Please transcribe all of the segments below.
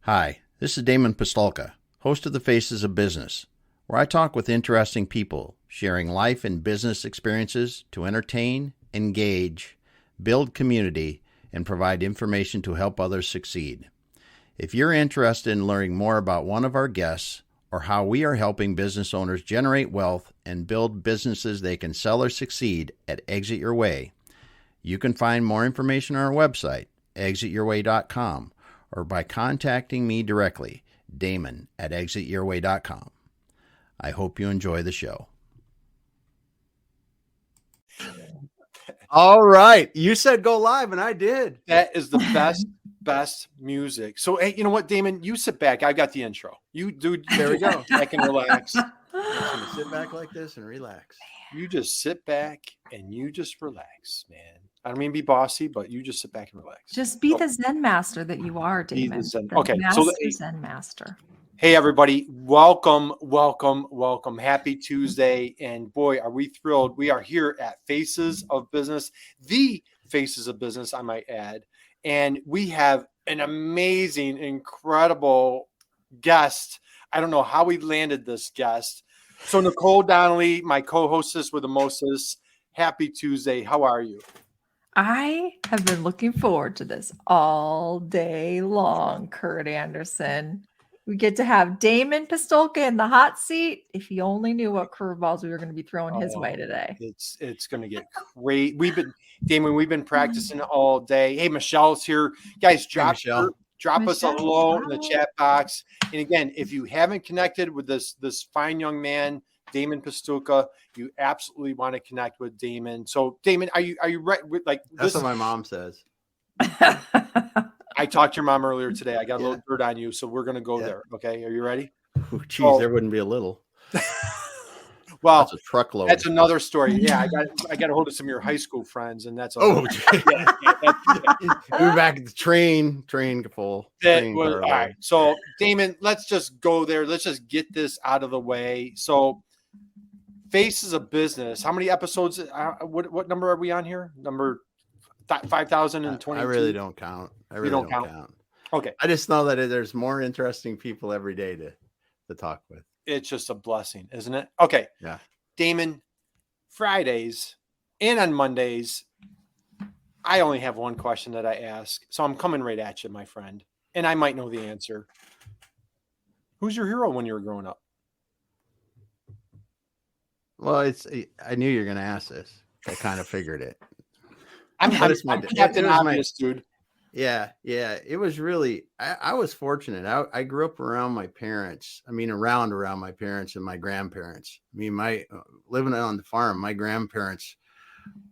Hi, this is Damon Pistulka, host of the Faces of Business, where I talk with interesting people, sharing life and business experiences to entertain, engage, build community, and provide information to help others succeed. If you're interested in learning more about one of our guests or how we are helping business owners generate wealth and build businesses they can sell or succeed at Exit Your Way, you can find more information on our website, exityourway.com, or by contacting me directly, Damon at exityourway.com. I hope you enjoy the show. All right. You said go live, and I did. That is the best music. So, hey, you know what, Damon? You sit back. I got the intro. You do. There we go. I can relax. I'm just going to sit back like this and relax. You just sit back and you just relax, man. I don't mean be bossy, but you just sit back and relax. Just be the Zen master that you are, Damon. Okay, Zen master. Hey, everybody. Welcome. Happy Tuesday. And boy, are we thrilled. We are here at Faces of Business, the Faces of Business, I might add. And we have an amazing, incredible guest. I don't know how we landed this guest. So Nicole Donnelly, my co-hostess with the Moses. Happy Tuesday. How are you? I have been looking forward to this all day long, Curt Anderson. We get to have Damon Pistulka in the hot seat. If you only knew what curveballs we were going to be throwing his way today. It's going to get great. We've been practicing all day. Hey, Michelle's here. Guys, drop us a hello in the chat box. And again, if you haven't connected with this fine young man, Damon Pistulka, you absolutely want to connect with Damon. So, Damon, are you right? That's what my mom says. I talked to your mom earlier today. I got a little dirt on you, so we're going to go there. Okay, are you ready? There wouldn't be a little. Well, that's a truckload. That's another story. Yeah, I got a hold of some of your high school friends, and that's we're back at the train full. All right. So, Damon, let's just go there. Let's just get this out of the way. So, Faces of Business. How many episodes? What number are we on here? Number 5,022. I really don't count. I don't count. Okay. I just know that there's more interesting people every day to talk with. It's just a blessing, isn't it? Okay. Yeah. Damon, Fridays and on Mondays, I only have one question that I ask. So I'm coming right at you, my friend. And I might know the answer. Who's your hero when you were growing up? Well, I knew you were going to ask this. I kind of figured it. I'm Captain Obvious, dude. Yeah. It was really, I was fortunate. I grew up around my parents. I mean, around my parents and my grandparents. I mean, living on the farm, my grandparents,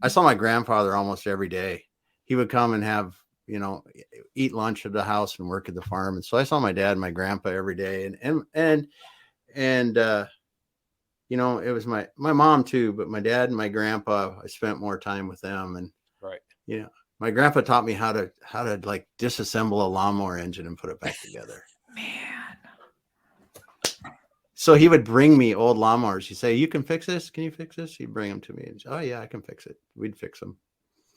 I saw my grandfather almost every day. He would come and have, eat lunch at the house and work at the farm. And so I saw my dad and my grandpa every day. And it was my mom too, but my dad and my grandpa, I spent more time with them. And, my grandpa taught me how to like disassemble a lawnmower engine and put it back together. Man. So he would bring me old lawnmowers. He'd say, "You can fix this? Can you fix this?" He'd bring them to me. And say, "Oh yeah, I can fix it." We'd fix them.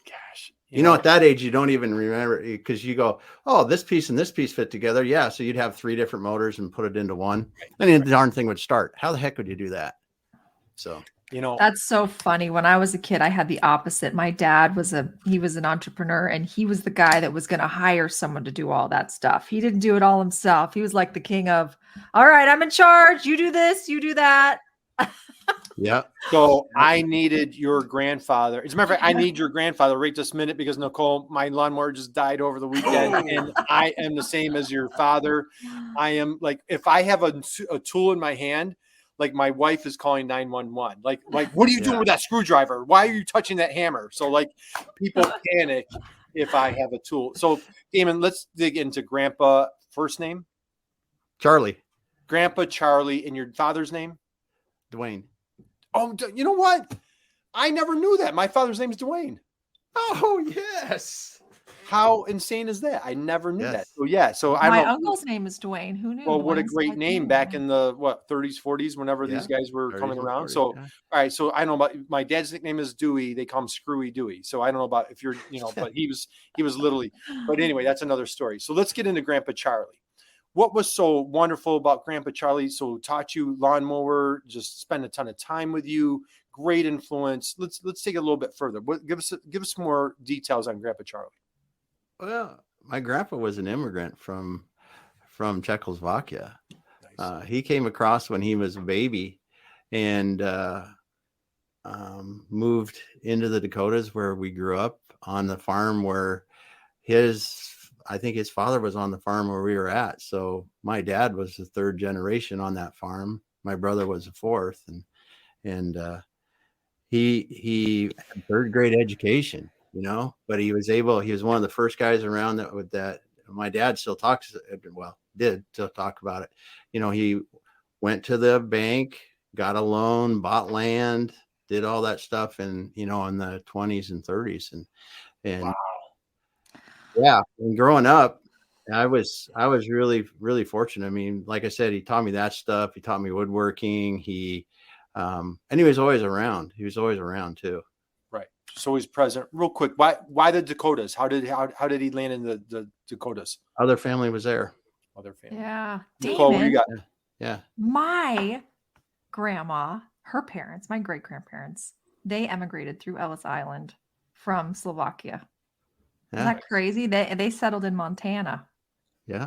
Gosh. At that age, you don't even remember because you go, "Oh, this piece and this piece fit together." Yeah. So you'd have 3 different motors and put it into one. And the darn thing would start. How the heck would you do that? So, that's so funny. When I was a kid, I had the opposite. My dad was an entrepreneur, and he was the guy that was going to hire someone to do all that stuff. He didn't do it all himself. He was like the king of, all right, I'm in charge. You do this, you do that. Yeah. So I needed your grandfather. As a matter of fact, I need your grandfather right this minute because Nicole, my lawnmower just died over the weekend, and I am the same as your father. I am like, if I have a tool in my hand, like my wife is calling 911. Like, what are you doing with that screwdriver? Why are you touching that hammer? So like people panic if I have a tool. So Damon, let's dig into Grandpa first name. Charlie. Grandpa Charlie, and your father's name? Dwayne. Oh, you know what? I never knew that. My father's name is Dwayne. Oh, yes. How insane is that? I never knew that. So yeah. So my uncle's name is Dwayne. Who knew? Well, what a great name back in the 30s, 40s, whenever these guys were coming around. 40s, so, all right. So I know about my dad's nickname is Dewey. They call him Screwy Dewey. So I don't know about if you're, but he was literally. But anyway, that's another story. So let's get into Grandpa Charlie. what was so wonderful about Grandpa Charlie? So taught you lawnmower, just spent a ton of time with you, great influence. Let's take it a little bit further. Give us more details on Grandpa Charlie. Well, my grandpa was an immigrant from Czechoslovakia. Nice. He came across when he was a baby and moved into the Dakotas where we grew up on the farm where I think his father was on the farm where we were at. So my dad was the third generation on that farm. My brother was the fourth, and he had third grade education, but he was one of the first guys around that my dad still did still talk about it. He went to the bank, got a loan, bought land, did all that stuff in the 20s and 30s. And Wow. Yeah. And growing up, I was really, really fortunate. I mean, like I said, he taught me that stuff. He taught me woodworking. And he was always around. He was always around too. Right. So he's present. Real quick. Why the Dakotas? How did he land in the Dakotas? Other family was there. Other family. Yeah. Nicole, what you got? Yeah. My grandma, her parents, my great grandparents, they emigrated through Ellis Island from Slovakia. Yeah. Isn't that crazy? They settled in Montana. Yeah.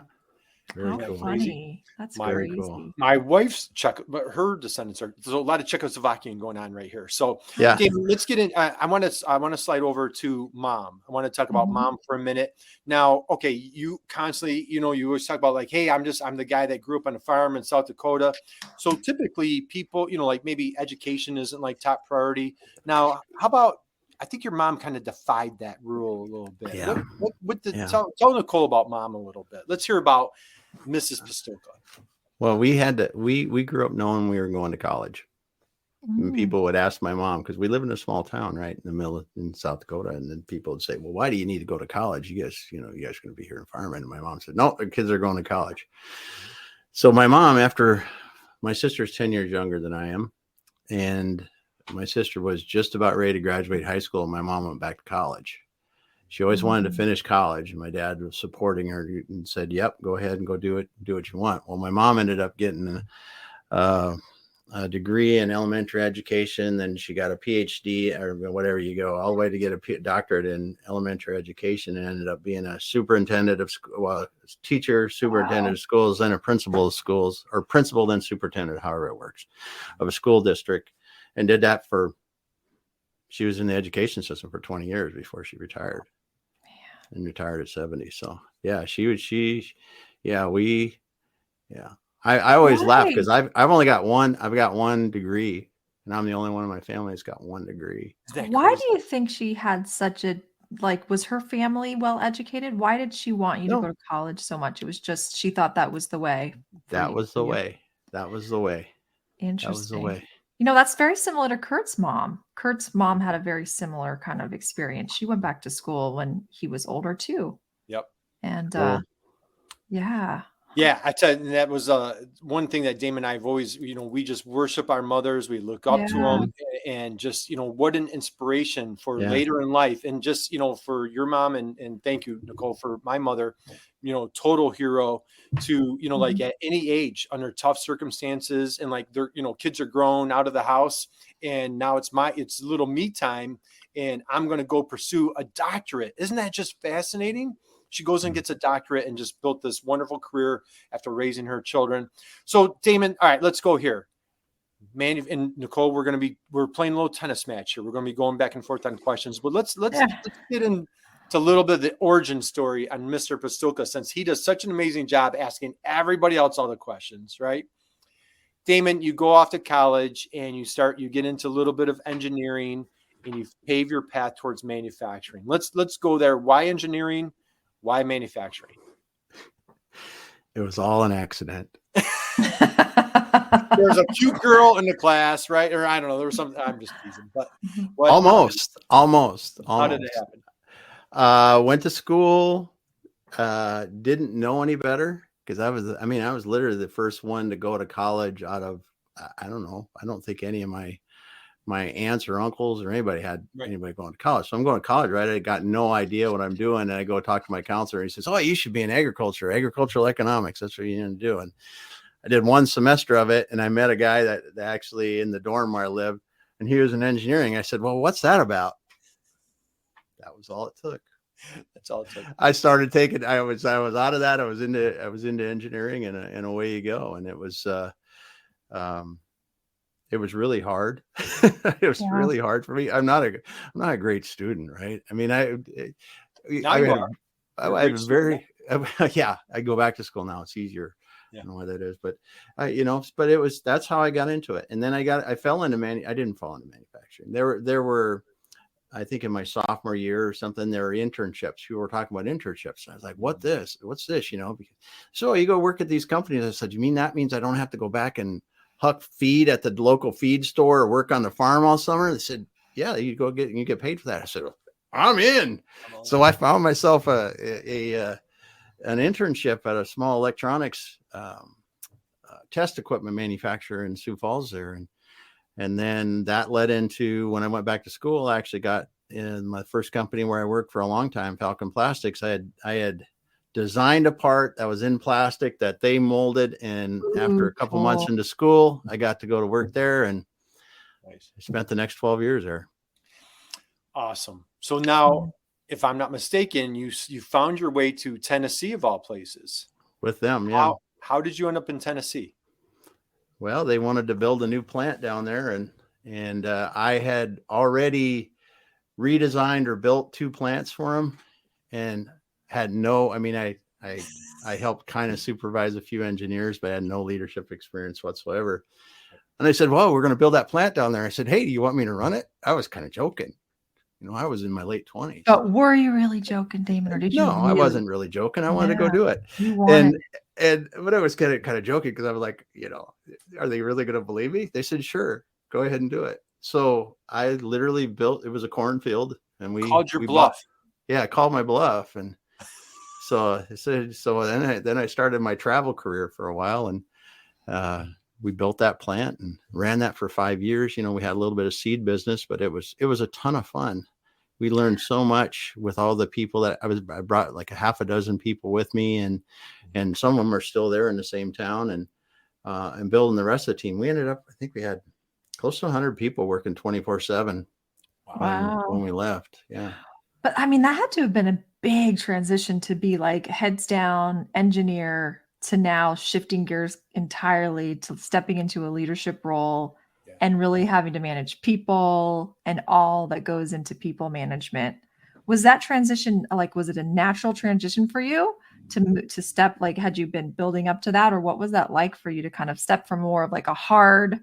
How Very cool. funny. That's Very crazy. cool. My wife's but her descendants there's a lot of Czechoslovakian going on right here. So Yeah. David, let's get in. I want to slide over to mom. I want to talk about Mhm. mom for a minute. Now, okay, you constantly, you always talk about like, hey, I'm the guy that grew up on a farm in South Dakota. So typically people, like maybe education isn't like top priority. Now, how about, I think your mom kind of defied that rule a little bit. Yeah. Yeah. Tell Nicole about mom a little bit. Let's hear about Mrs. Pistulka. Well, we grew up knowing we were going to college. And people would ask my mom, because we live in a small town right in the middle in South Dakota, and then people would say, well, why do you need to go to college? You guys are going to be here in farming. And my mom said, no, the kids are going to college. So my mom, after my sister's 10 years younger than I am, and my sister was just about ready to graduate high school, and my mom went back to college. She always wanted to finish college, and my dad was supporting her and said, yep, go ahead and go do it. Do what you want. Well, my mom ended up getting a degree in elementary education. Then she got a PhD or whatever you go, all the way to get a doctorate in elementary education, and ended up being a superintendent of teacher, superintendent of schools, then a principal of schools, or principal, then superintendent, however it works, of a school district, and did that she was in the education system for 20 years before she retired. And retired at 70. So yeah, I always laugh because I've only got one. I've got one degree, and I'm the only one in my family that's got one degree. Why do you think she had such a, was her family well educated? Why did she want you to go to college so much? It was just, she thought that was the way. That was the way. Interesting. That was the way. That's very similar to Curt's mom. Curt's mom had a very similar kind of experience. She went back to school when he was older too. Yep. And yeah. Yeah, I tell you, that was one thing that Damon and I have always, we just worship our mothers. We look up to them, and just, what an inspiration for later in life. And just, for your mom, and thank you, Nicole, for my mother, total hero to, like at any age under tough circumstances, and like they're, kids are grown out of the house, and now it's little me time, and I'm going to go pursue a doctorate. Isn't that just fascinating? She goes and gets a doctorate and just built this wonderful career after raising her children. So Damon, all right, let's go here. And Nicole, we're playing a little tennis match here. We're going to be going back and forth on questions, but let's get into a little bit of the origin story on Mr. Pistulka, since he does such an amazing job asking everybody else all the questions, right? Damon, you go off to college and you get into a little bit of engineering, and you pave your path towards manufacturing. Let's go there. Why engineering? Why manufacturing? It was all an accident. There's a cute girl in the class, right? Or I don't know. There was something. I'm just teasing, but almost. How did it happen? Went to school. Didn't know any better because I was literally the first one to go to college out of, I don't know. I don't think any of my my aunts or uncles or anybody had Right. anybody going to college. So I'm going to college, right? I got no idea what I'm doing. And I go talk to my counselor. And he says, "Oh, you should be in agricultural economics. That's what you need to do." And I did one semester of it. And I met a guy that actually in the dorm where I lived, and he was in engineering. I said, "Well, what's that about?" That was all it took. That's all it took. I started taking, I was out of that. I was into engineering, and away you go. And it was really hard. It was really hard for me. I'm not a great student, right? I mean, I go back to school now. It's easier. I don't know why that is, but that's how I got into it. And then I fell into I didn't fall into manufacturing. There were, I think in my sophomore year or something, there were internships. People were talking about internships. And I was like, what's this? So you go work at these companies. I said, "You mean that means I don't have to go back and huck feed at the local feed store or work on the farm all summer?" They said, "Yeah, you get paid for that." I said, "I'm in." So I found myself an internship at a small electronics test equipment manufacturer in Sioux Falls there. And then that led into, when I went back to school, I actually got in my first company where I worked for a long time, Falcon Plastics. I had designed a part that was in plastic that they molded. And after a couple months into school, I got to go to work there, and I spent the next 12 years there. Awesome. So now, if I'm not mistaken, you found your way to Tennessee of all places. With them, yeah. How did you end up in Tennessee? Well, they wanted to build a new plant down there, and I had already redesigned or built 2 plants for them, and had I helped kind of supervise a few engineers, but I had no leadership experience whatsoever. And they said, "Well, we're going to build that plant down there." I said, "Hey, do you want me to run it?" I was kind of joking. I was in my late 20s. But were you really joking, Damon, or did you? No, I wasn't really joking. I wanted to go do it. But I was kind of joking, because I was like, are they really going to believe me? They said, "Sure, go ahead and do it." So I literally built, it was a cornfield, and we called your bluff. I called my bluff. And so then I started my travel career for a while, and we built that plant and ran that for 5 years. We had a little bit of seed business, but it was a ton of fun. We learned so much with all the people that I brought like a half a dozen people with me, and some of them are still there in the same town, and building the rest of the team. We ended up, I think we had close to 100 people working 24/7 when we left. Yeah. But I mean, that had to have been a big transition to be like heads down engineer to now shifting gears entirely to stepping into a leadership role and really having to manage people and all that goes into people management. Was that transition, like, was it a natural transition for you to step, like, had you been building up to that, or what was that like for you to kind of step from more of like a hard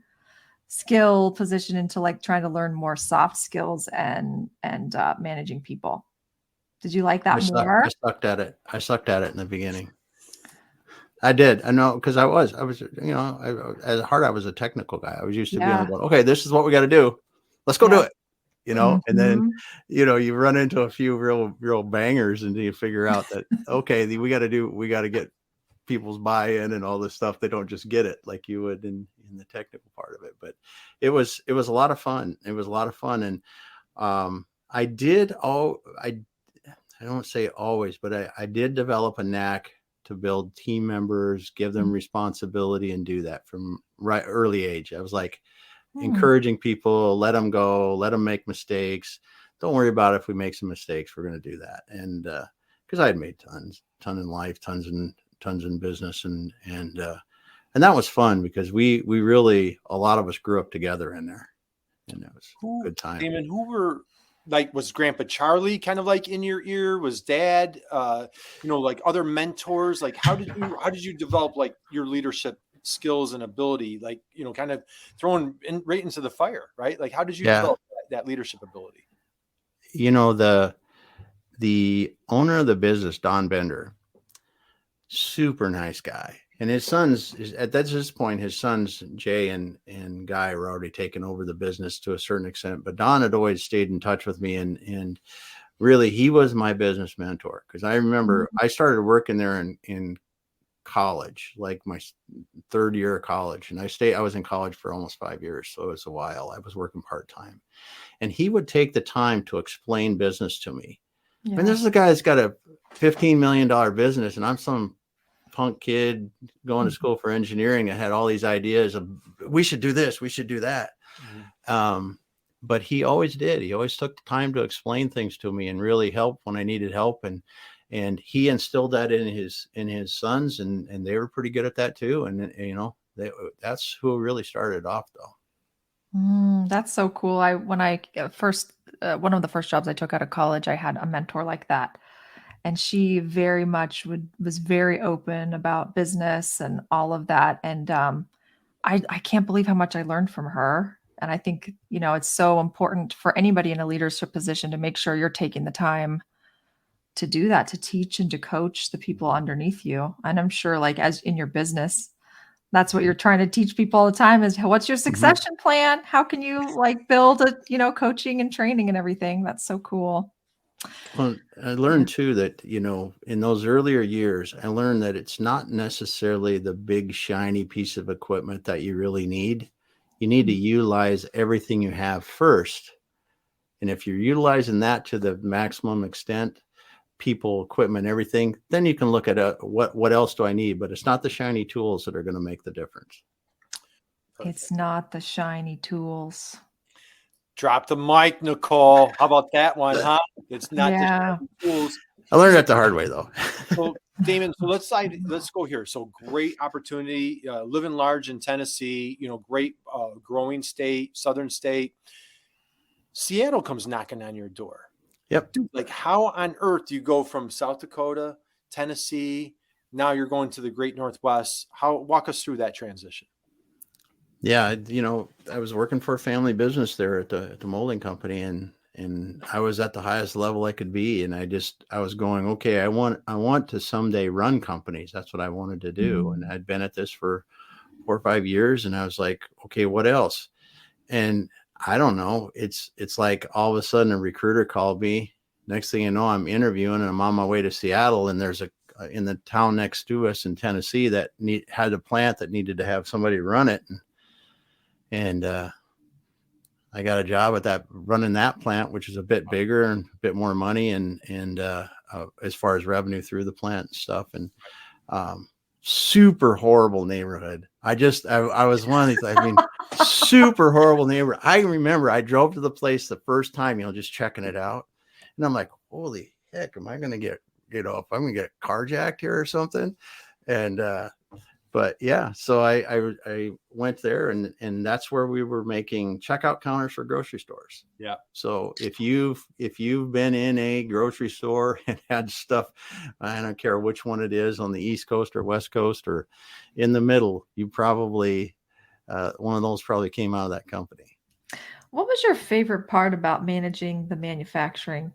skill position into like trying to learn more soft skills and managing people? Did you like that more? I sucked at it. I sucked at it in the beginning. I did. I know, because I was, at heart, I was a technical guy. I was used to being like, "Okay, this is what we got to do. Let's go do it." And then, you run into a few real bangers, and you figure out that, okay, we got to get people's buy-in and all this stuff. They don't just get it like you would in the technical part of it. But it was a lot of fun. It was a lot of fun. And I don't say always, but I did develop a knack to build team members, give them responsibility, and do that from early age. I was like encouraging people, let them go, let them make mistakes. Don't worry about it. If we make some mistakes, we're going to do that. And because I had made ton in life, tons in business, and that was fun, because we really, a lot of us grew up together in there, and it was a good time. Damon, was Grandpa Charlie kind of like in your ear? Was Dad, like other mentors? Like, how did you develop like your leadership skills and ability? Like, kind of thrown right into the fire, right? Like, how did you develop that leadership ability? The owner of the business, Don Bender, super nice guy. And his sons, at this point, his sons, Jay and Guy, were already taking over the business to a certain extent. But Don had always stayed in touch with me. And really, he was my business mentor. Because I remember I started working there in college, like my third year of college. And I was in college for almost 5 years. So it was a while. I was working part-time, and he would take the time to explain business to me. Yeah. I mean, this is a guy that's got a $15 million business, and I'm some punk kid going to school for engineering. I had all these ideas of, we should do this, we should do that. But he always did. He always took the time to explain things to me and really help when I needed help. And he instilled that in his sons, and they were pretty good at that too. And that's who really started off, though. That's so cool. When I first one of the first jobs I took out of college, I had a mentor like that, and she very much was very open about business and all of that. And I can't believe how much I learned from her. And I think, it's so important for anybody in a leadership position to make sure you're taking the time to do that, to teach and to coach the people underneath you. And I'm sure, like, as in your business, that's what you're trying to teach people all the time is, what's your succession plan? How can you build coaching and training and everything? That's so cool. Well, I learned too that, in those earlier years, I learned that it's not necessarily the big shiny piece of equipment that you really need. You need to utilize everything you have first. And if you're utilizing that to the maximum extent, people, equipment, everything, then you can look at what else do I need? But it's not the shiny tools that are going to make the difference. It's not the shiny tools. Drop the mic, Nicole. How about that one, huh? It's not the shiny tools. I learned that the hard way, though. So, Damon, let's go here. So, great opportunity, living large in Tennessee, great growing state, southern state. Seattle comes knocking on your door. Yep. Dude, like, how on earth do you go from South Dakota, Tennessee, now you're going to the great Northwest? Walk us through that transition. Yeah, I was working for a family business there at the molding company, and I was at the highest level I could be. And I was going, okay, I want to someday run companies. That's what I wanted to do. And I'd been at this for 4 or 5 years, and I was like, okay, what else? And I don't know. It's like all of a sudden a recruiter called me. Next thing you know, I'm interviewing, and I'm on my way to Seattle, and there's in the town next to us in Tennessee that had a plant that needed to have somebody run it. And I got a job at running that plant, which is a bit bigger and a bit more money, and as far as revenue through the plant and stuff. And super horrible neighborhood. I was one of these, super horrible neighborhood. I remember I drove to the place the first time, just checking it out. And I'm like, holy heck, am I going to get I'm going to get carjacked here or something? And, but yeah, so I went there, and that's where we were making checkout counters for grocery stores. Yeah. So if you've been in a grocery store and had stuff, I don't care which one it is, on the East Coast or West Coast or in the middle, you probably one of those probably came out of that company. What was your favorite part about managing the manufacturing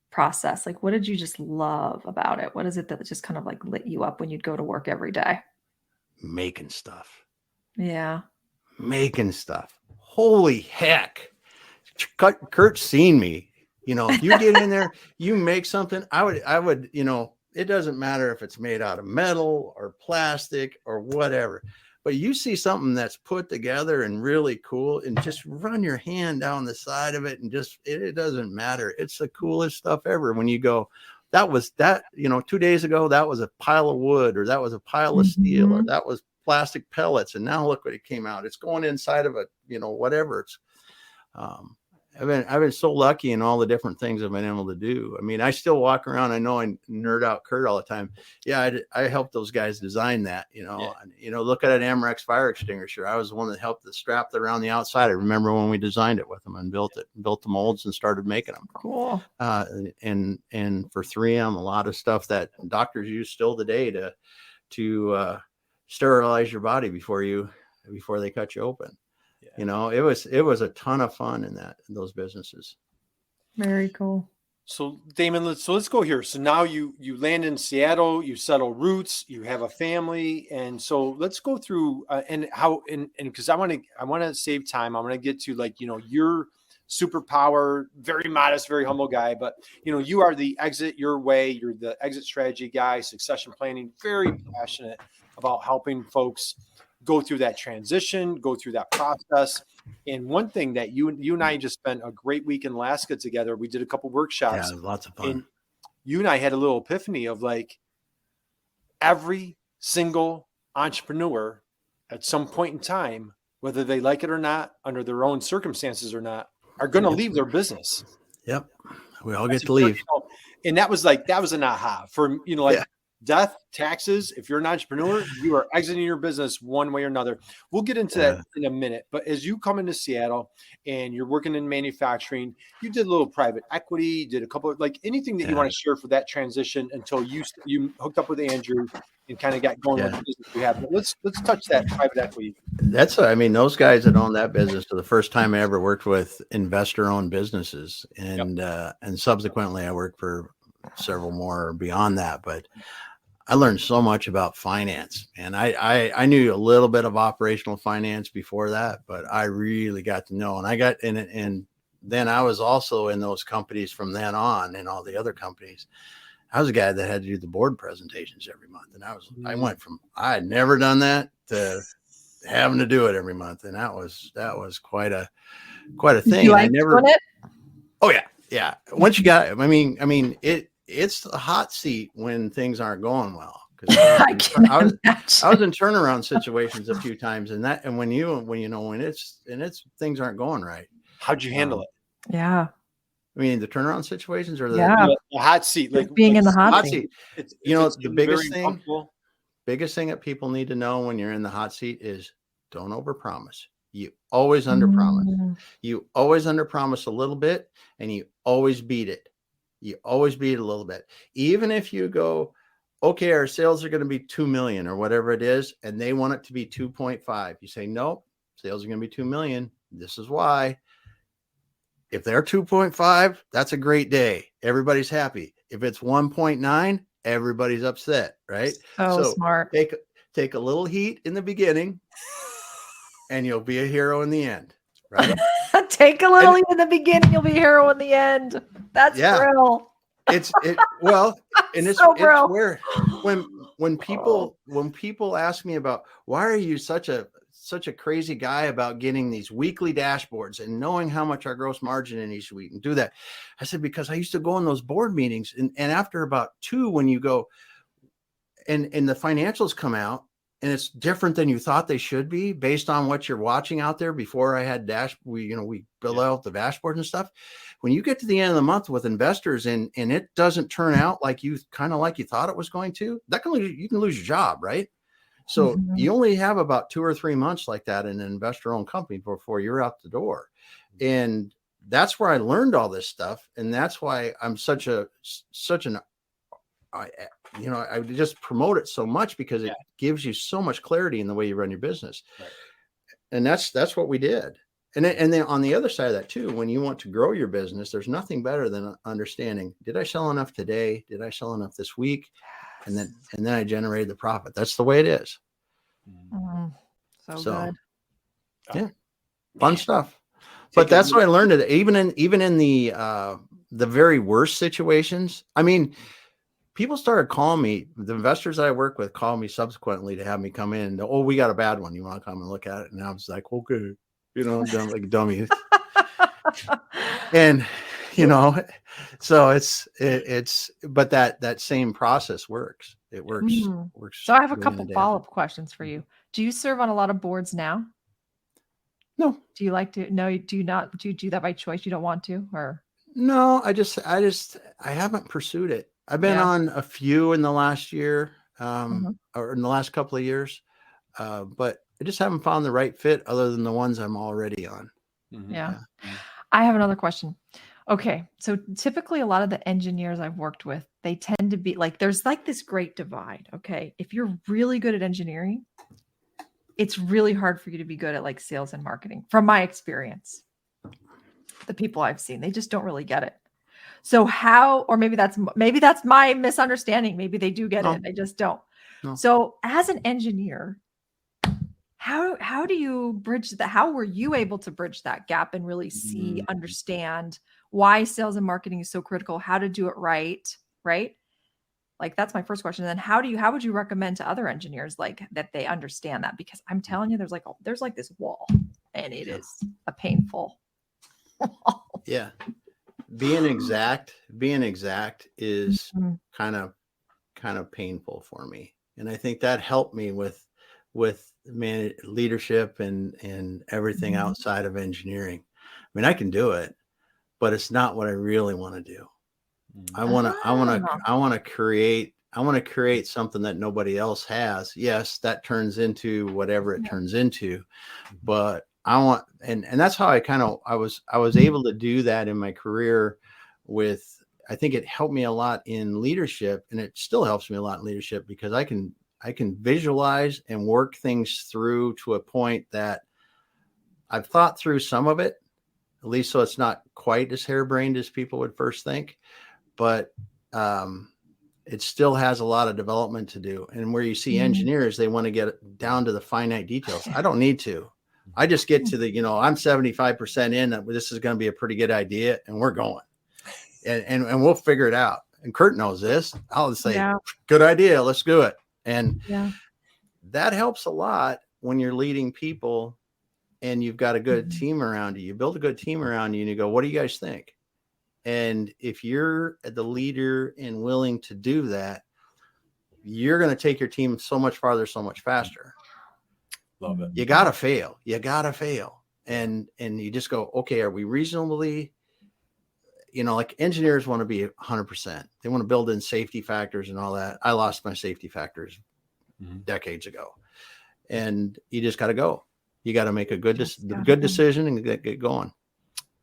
process? Like, what did you just love about it? What is it that just kind of like lit you up when you'd go to work every day? Making stuff. Yeah. Making stuff. Holy heck. Curt's seen me. If you get in there, you make something, I would, it doesn't matter if it's made out of metal or plastic or whatever, but you see something that's put together and really cool, and just run your hand down the side of it, and it doesn't matter. It's the coolest stuff ever. When you go, that was 2 days ago, that was a pile of wood, or that was a pile of steel, or that was plastic pellets. And now look what it came out. It's going inside of a, whatever. It's, I've been so lucky in all the different things I've been able to do. I mean, I still walk around. I know I nerd out Curt all the time. Yeah, I helped those guys design that. Look at an Amerex fire extinguisher. I was the one that helped the strap around the outside. I remember when we designed it with them and built the molds and started making them. Cool. And for 3M, a lot of stuff that doctors use still today to sterilize your body before they cut you open. Yeah. It was a ton of fun in those businesses. Very cool. So Damon, let's go here. So now you land in Seattle, you settle roots, you have a family, and so let's go through and because I want to save time. I want to get to your superpower, very modest, very humble guy. But, you know, you are the exit your way. You're the exit strategy guy, succession planning, very passionate about helping folks go through that transition, go through that process. And one thing that you and I just spent a great week in Alaska together. We did a couple workshops. Yeah, lots of fun. And you and I had a little epiphany of like every single entrepreneur at some point in time, whether they like it or not, under their own circumstances or not, are going to leave their business. Yep. We all get to leave. And that was an aha for, you know, like death, taxes. If you're an entrepreneur, you are exiting your business one way or another. We'll get into that in a minute. But as you come into Seattle and you're working in manufacturing, you did a little private equity, you did a couple of like anything that you want to share for that transition until you hooked up with Andrew and kind of got going with the business you have. But let's touch that private equity. I mean, those guys that own that business are the first time I ever worked with investor-owned businesses, and subsequently I worked for several more beyond that. But I learned so much about finance, and I knew a little bit of operational finance before that, but I really got to know, and I got in it. And then I was also in those companies from then on, and all the other companies. I was a guy that had to do the board presentations every month. And I went from, I had never done that to having to do it every month. And that was quite a thing. You like doing it? Oh yeah. Yeah. Once you got, I mean, it's the hot seat when things aren't going well. I was in turnaround situations a few times, and when things aren't going right. How'd you handle it? Yeah. I mean, the turnaround situations or the hot seat, like being in the hot seat. The biggest thing that people need to know when you're in the hot seat is don't overpromise. You always underpromise. You always underpromise a little bit, and you always beat it. You always beat it a little bit. Even if you go, okay, our sales are going to be 2 million or whatever it is, and they want it to be 2.5. You say, nope, sales are going to be 2 million. This is why. If they're 2.5, that's a great day. Everybody's happy. If it's 1.9, everybody's upset, right? So smart. Take a little heat in the beginning, and you'll be a hero in the end, right? Take a little heat in the beginning, you'll be a hero in the end. That's real. It's so it's where when people ask me about why are you such a crazy guy about getting these weekly dashboards and knowing how much our gross margin in each week and do that. I said, because I used to go in those board meetings and after about 2, when you go and the financials come out and it's different than you thought they should be based on what you're watching out there. Before I had we build out the dashboards and stuff. When you get to the end of the month with investors and it doesn't turn out like you thought it was going to, you can lose your job, right? So you only have about 2 or 3 months like that in an investor-owned company before you're out the door. And that's where I learned all this stuff. And that's why I'm I just promote it so much because it gives you so much clarity in the way you run your business. Right. And that's what we did. And then on the other side of that too, when you want to grow your business, there's nothing better than understanding, did I sell enough today? Did I sell enough this week? And then I generated the profit. That's the way it is. So good. Yeah. Fun stuff. But that's what I learned. Even in the very worst situations. I mean, people started calling me, the investors that I work with called me subsequently to have me come in. Oh, we got a bad one. You want to come and look at it? And I was like, okay, like a dummy. And, so but that same process works. It works. Works. So I have a couple follow-up questions for you. Do you serve on a lot of boards now? No. Do you like to? No, do you not? Do you do that by choice? You don't want to, or? No, I haven't pursued it. I've been on a few in the last year, or in the last couple of years, but I just haven't found the right fit other than the ones I'm already on. Yeah. I have another question. Okay. So typically a lot of the engineers I've worked with, they tend to be like, there's like this great divide. Okay. If you're really good at engineering, it's really hard for you to be good at like sales and marketing. From my experience, the people I've seen, they just don't really get it. So or maybe that's my misunderstanding. Maybe they do get it. They just don't. No. So as an engineer, how do you bridge that? How were you able to bridge that gap and really see, understand why sales and marketing is so critical, how to do it right? Right. Like that's my first question. And then how would you recommend to other engineers like that they understand that? Because I'm telling you, there's like this wall and it is a painful wall. Yeah. Being exact is kind of painful for me. And I think that helped me with leadership and everything outside of engineering. I mean, I can do it, but it's not what I really want to do. I want to create something that nobody else has. Yes, that turns into whatever it turns into, but I want, and that's how I was able to do that in my career I think it helped me a lot in leadership, and it still helps me a lot in leadership because I can visualize and work things through to a point that I've thought through some of it, at least so it's not quite as harebrained as people would first think, but it still has a lot of development to do. And where you see engineers, they want to get down to the finite details. I don't need to. I just get to the, I'm 75% in that this is going to be a pretty good idea and we're going and we'll figure it out. And Curt knows this. I'll just say, good idea. Let's do it. And that helps a lot when you're leading people and you've got a good team around you. You build a good team around you and you go, what do you guys think? And if you're the leader and willing to do that, you're going to take your team so much farther, so much faster. Love it. You got to fail. And you just go, okay, are we reasonably, like engineers want to be 100%. They want to build in safety factors and all that. I lost my safety factors decades ago, and you just got to go. You got to make a good decision and get going.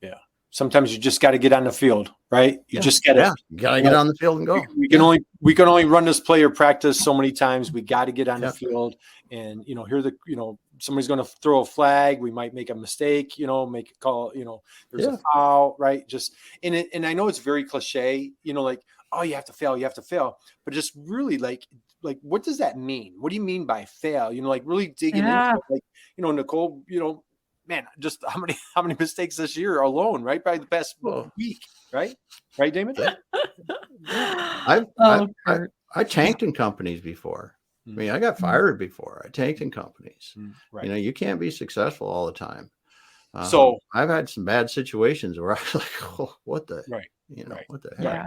Yeah. Sometimes you just got to get on the field, right? You just got to get on the field and go. We can only run this play or practice so many times. We got to get on the field and, somebody's going to throw a flag. We might make a mistake, make a call, there's a foul, right? Just, and I know it's very cliche, like, oh, you have to fail, but just really like, what does that mean? What do you mean by fail? Really digging into it, Nicole, man, just how many mistakes this year alone, right? By the past week, right? Right, Damon? I tanked in companies before. I mean, I got fired before. I tanked in companies. Right. You can't be successful all the time. So I've had some bad situations where I was like, oh, what the, what the heck? Yeah.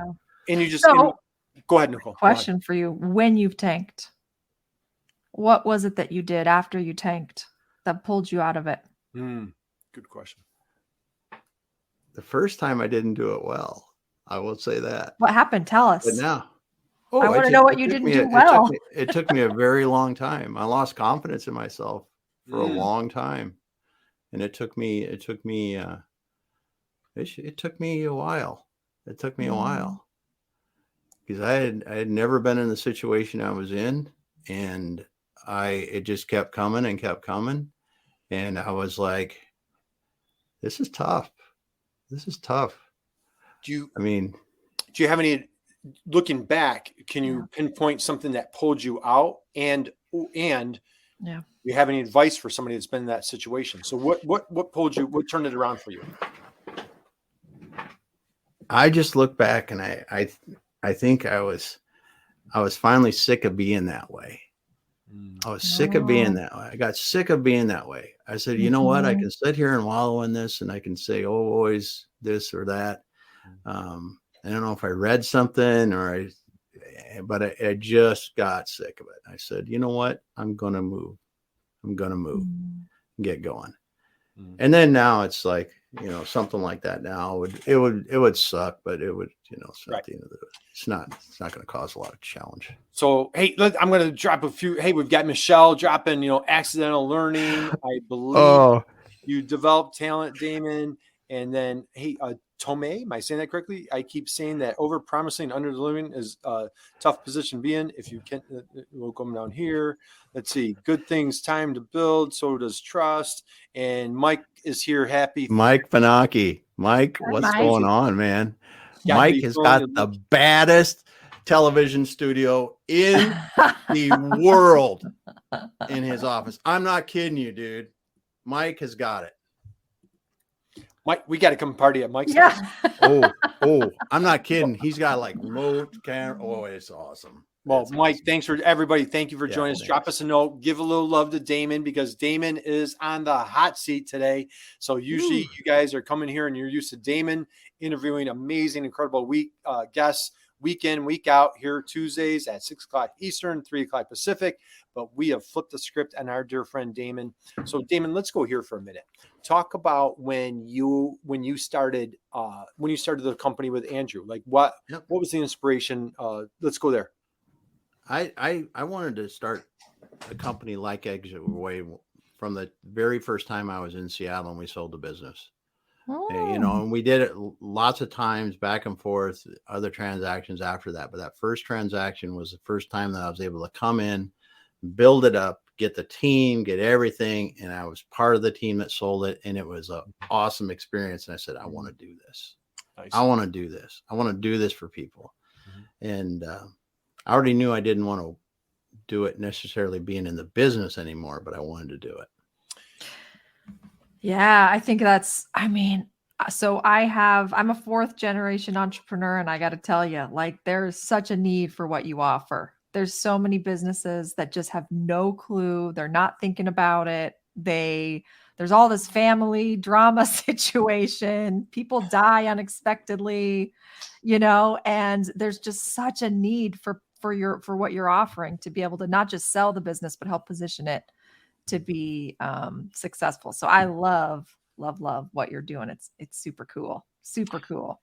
And you just, go ahead, Nicole. Question for you. When you've tanked, what was it that you did after you tanked that pulled you out of it? Good question. The first time I didn't do it well. I will say that. What happened? Tell us. But now, I want to know what you didn't do well. It took me a very long time. I lost confidence in myself for a long time, and it took me a while. It took me a while because I had never been in the situation I was in, and it just kept coming and kept coming. And I was like, this is tough. Do you have any, looking back, can you pinpoint something that pulled you out and you have any advice for somebody that's been in that situation? So what pulled you, what turned it around for you? I just look back and I think I was finally sick of being that way. I was sick of being that way. I got sick of being that way. I said, you know what? I can sit here and wallow in this and I can say, oh, always this or that. I don't know if I read something but I just got sick of it. I said, you know what? I'm going to move. Get going. And then now it's like, something like that now it would suck, but it would, it's not the end of it's not going to cause a lot of challenge. So, hey, I'm going to drop a few. Hey, we've got Michelle dropping, accidental learning. I believe you developed talent, Damon. And then, hey, Tomei, am I saying that correctly? I keep saying that over promising and under delivering is a tough position to be in. If you can't, we'll come down here. Let's see. Good things, time to build. So does trust. And Mike is here. Happy. Mike Fanaki. Mike, what's going on, man? Mike has got the baddest television studio in the world. in his office. I'm not kidding you, dude. Mike has got it. Mike, we got to come party at Mike's Yeah. house. Oh, I'm not kidding. He's got like remote camera. Oh, it's awesome. Well, It's Mike, awesome. thanks for everybody. Thank you for joining us. Thanks. Drop us a note. Give a little love to Damon because Damon is on the hot seat today. So usually you guys are coming here and you're used to Damon interviewing amazing, incredible guests week in, week out here Tuesdays at 6 o'clock Eastern, 3 o'clock Pacific. But we have flipped the script on our dear friend Damon. So Damon, let's go here for a minute. Talk about when you started the company with Andrew. Like what was the inspiration? Let's go there. I wanted to start a company like Exit Your Way from the very first time I was in Seattle and we sold the business. And we did it lots of times back and forth, other transactions after that. But that first transaction was the first time that I was able to come in, build it up, get the team, get everything. And I was part of the team that sold it. And it was an awesome experience. And I said, I want to do this. Nice. I want to do this. I want to do this for people. And I already knew I didn't want to do it necessarily being in the business anymore, but I wanted to do it. Yeah, I think so I'm a fourth generation entrepreneur, and I got to tell you, like, there's such a need for what you offer. There's so many businesses that just have no clue. They're not thinking about it. There's all this family drama situation. People die unexpectedly, and there's just such a need for what you're offering to be able to not just sell the business, but help position it to be successful. So I love what you're doing. It's super cool. Super cool.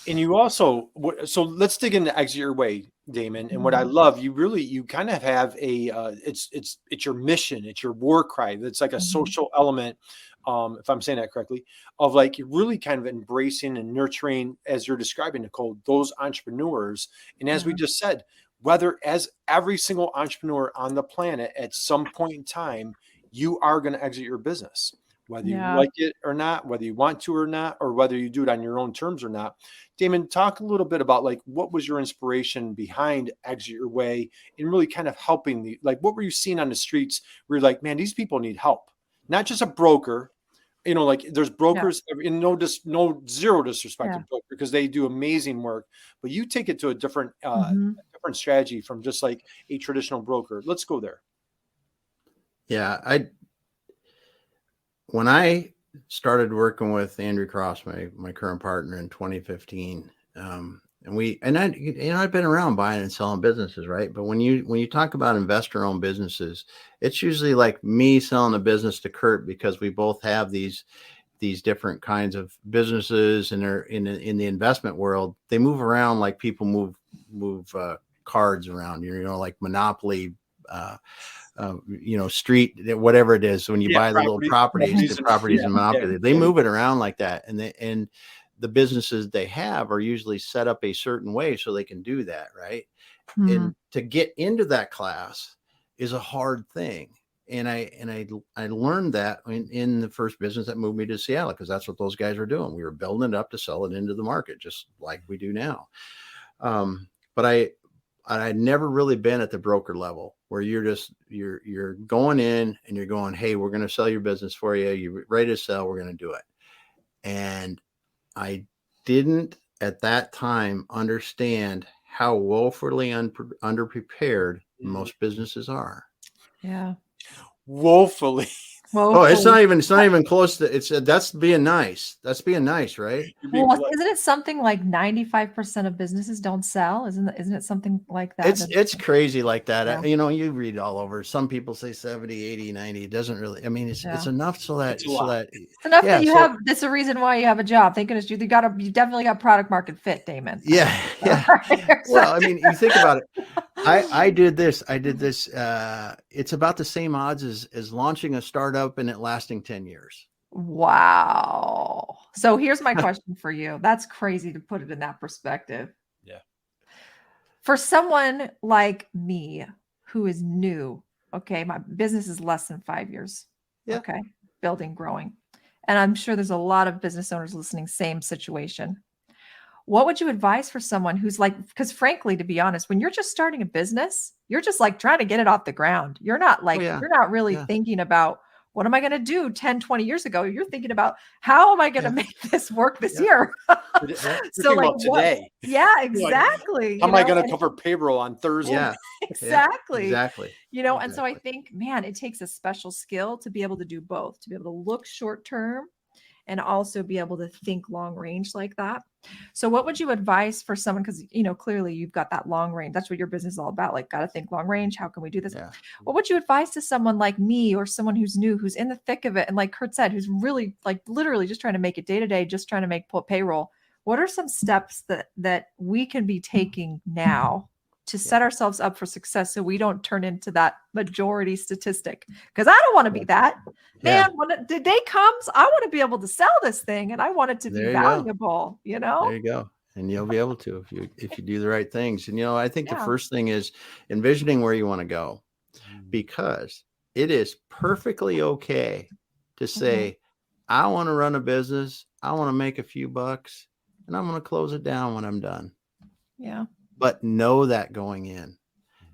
And you also, so let's dig into Exit Your Way, Damon. And what I love, you kind of have it's your mission, it's your war cry. It's like a social element, if I'm saying that correctly, of like you're really kind of embracing and nurturing, as you're describing, Nicole, those entrepreneurs. And as we just said, whether as every single entrepreneur on the planet at some point in time, you are going to exit your business, whether you like it or not, whether you want to or not, or whether you do it on your own terms or not. Damon, talk a little bit about like, what was your inspiration behind Exit Your Way and really kind of helping what were you seeing on the streets where you're like, man, these people need help, not just a broker. Like there's brokers and zero disrespect to broker because they do amazing work, but you take it to a different strategy from just like a traditional broker. Let's go there. Yeah. When I started working with Andrew Cross, my current partner in 2015, I've been around buying and selling businesses, right? But when you talk about investor-owned businesses, it's usually like me selling a business to Curt because we both have these different kinds of businesses, and they're in the investment world. They move around like people move cards around, like Monopoly, street, whatever it is. When you buy the little properties in Monopoly, they move it around like that, and the businesses they have are usually set up a certain way so they can do that, right? And to get into that class is a hard thing. And I learned that in the first business that moved me to Seattle, because that's what those guys were doing. We were building it up to sell it into the market, just like we do now. But I'd never really been at the broker level where you're going in and you're going, hey, we're going to sell your business for you. You're ready to sell. We're going to do it. And I didn't at that time understand how woefully underprepared most businesses are. Yeah. Woefully. Oh, it's not even close to that's being nice. That's being nice, right? Well, isn't it something like 95% of businesses don't sell? Isn't it something like that? It's crazy like that. Yeah. You read all over. Some people say 70, 80, 90. It doesn't really, it's enough so that it's enough that you have, that's a reason why you have a job. Thank goodness you definitely got product market fit, Damon. Yeah. Well, you think about it. I did this. It's about the same odds as launching a startup and it lasting 10 years. Wow. So here's my question for you. That's crazy to put it in that perspective. Yeah. For someone like me who is new, okay, my business is less than 5 years. Yeah. Okay. Building, growing. And I'm sure there's a lot of business owners listening, same situation. what would you advise for someone who's like, because frankly, to be honest, when you're just starting a business, you're just like trying to get it off the ground. You're not like, you're not really thinking about what am I going to do 10, 20 years ago? You're thinking about how am I going to make this work this year? So like today. Yeah, exactly. Like, how am I going to cover payroll on Thursday? Yeah, exactly. Exactly. You know, and so I think, man, it takes a special skill to be able to do both, to be able to look short term and also be able to think long range like that. So what would you advise for someone? Because, you know, clearly you've got that long range. That's what your business is all about. Like, got to think long range. How can we do this? Yeah. What would you advise to someone like me or someone who's new, who's in the thick of it? And like Curt said, who's really like literally just trying to make it day to day, just trying to make payroll. What are some steps that we can be taking now to set ourselves up for success so we don't turn into that majority statistic? Because I don't want to be that. Man, when the day comes, I want to be able to sell this thing and I want it to be valuable, you know? There you go. And you'll be able to if you do the right things. And, you know, I think the first thing is envisioning where you want to go, because it is perfectly okay to say, I want to run a business. I want to make a few bucks and I'm going to close it down when I'm done. Yeah. But know that going in,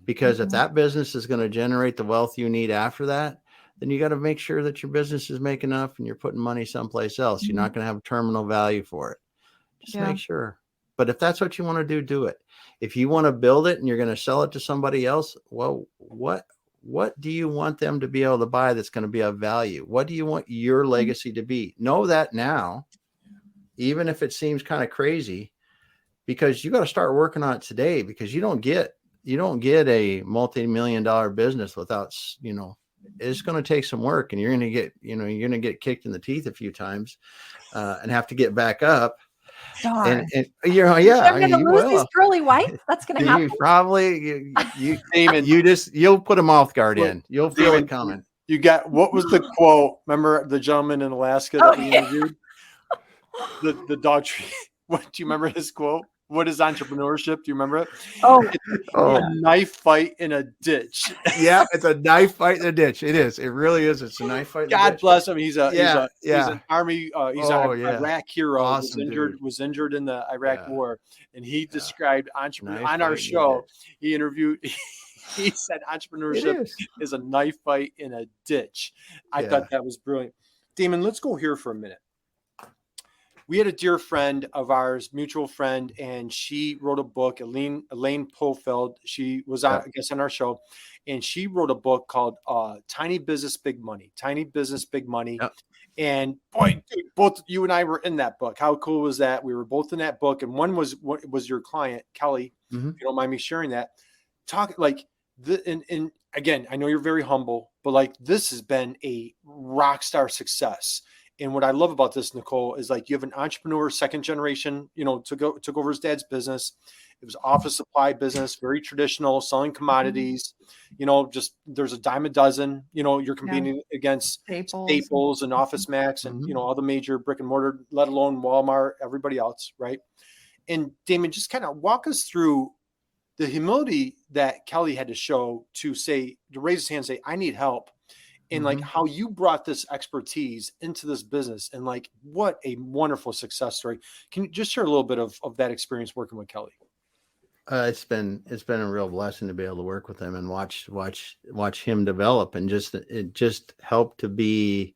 because if that business is going to generate the wealth you need after that, then you got to make sure that your business is making enough and you're putting money someplace else. You're not going to have a terminal value for it. Just make sure. But if that's what you want to do, do it. If you want to build it and you're going to sell it to somebody else, well, what do you want them to be able to buy that's going to be of value? What do you want your legacy to be? Know that now, even if it seems kind of crazy, because you got to start working on it today, because you don't get a multi-million-dollar business without, you know, it's going to take some work, and you're going to get kicked in the teeth a few times and have to get back up. Darn. And you know, I'm going to lose these pearly whites. That's going to happen. You probably, you'll put a mouth guard in. You'll feel it coming. You got, what was the quote? Remember the gentleman in Alaska that we interviewed? The dog tree. What do you remember his quote? What is entrepreneurship? Do you remember it? It's a knife fight in a ditch. Yeah, it's a knife fight in a ditch. It is. It really is. It's a knife fight. God bless him. He's an army. He's an Iraq hero. Awesome, was injured in the Iraq War, and he described entrepreneur on our show. He interviewed. He said entrepreneurship is a knife fight in a ditch. I thought that was brilliant. Damon, let's go here for a minute. We had a dear friend of ours, mutual friend, and she wrote a book, Elaine Pofeld. She was on, I guess, on our show, and she wrote a book called Tiny Business, Big Money. Tiny Business, Big Money. Yep. And boy, dude, both you and I were in that book. How cool was that? We were both in that book, and one was your client, Kelly. If you don't mind me sharing that. Talk like and again, I know you're very humble, but like this has been a rock star success. And what I love about this, Nicole, is like you have an entrepreneur, second generation, you know, took over his dad's business. It was office supply business, very traditional, selling commodities, you know, just there's a dime a dozen, you know, you're competing against Staples and Office Max and, you know, all the major brick and mortar, let alone Walmart, everybody else. Right. And Damon, just kind of walk us through the humility that Kelly had to show to raise his hand and say, I need help. And like how you brought this expertise into this business, and like what a wonderful success story. Can you just share a little bit of that experience working with Kelly? It's been a real blessing to be able to work with him and watch him develop, and it just helped to be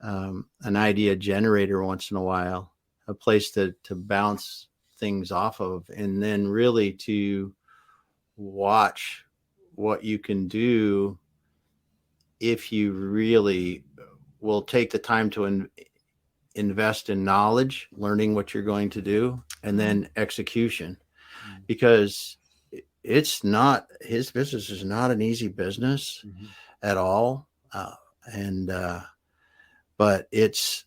an idea generator once in a while, a place to bounce things off of, and then really to watch what you can do if you really will take the time to invest in knowledge, learning what you're going to do, and then execution, because his business is not an easy business at all. But it's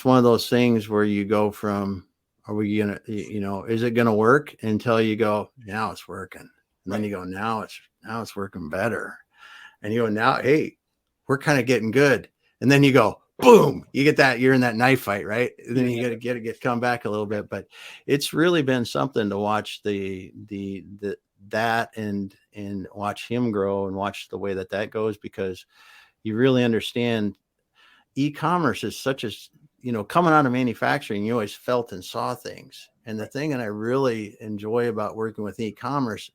one of those things where you go from, are we going to, you know, is it going to work, until you go, now it's working. And then you go, now it's working better. And you go, now, hey, we're kind of getting good. And then you go, boom, you get that, you're in that knife fight, right? And then you got to come back a little bit. But it's really been something to watch that and watch him grow and watch the way that goes, because you really understand e-commerce is such a coming out of manufacturing, you always felt and saw things. And the thing that I really enjoy about working with e-commerce,